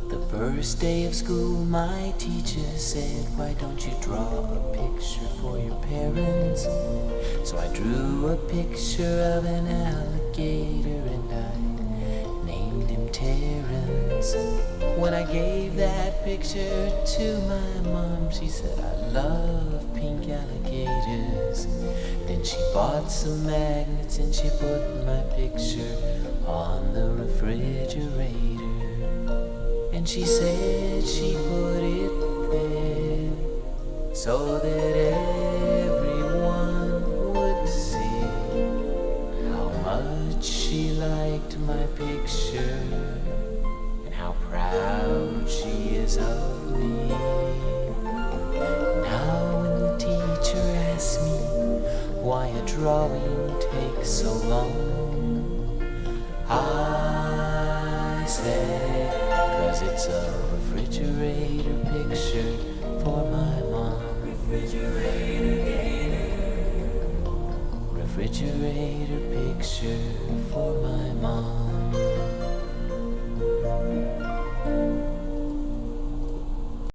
The first day of school, my teacher said, "Why don't you draw a picture for your parents?" So I drew a picture of an alligator and I named him Terrence. When I gave that picture to my mom, she said, "I love pink alligators." Then she bought some magnets and she put my picture on the refrigerator. And she said she put it there so that everyone would see how much she liked my picture and how proud she is of me. Now when the teacher asks me why a drawing takes so long, I said, 'cause it's a refrigerator picture for my mom. Refrigerator picture for my mom.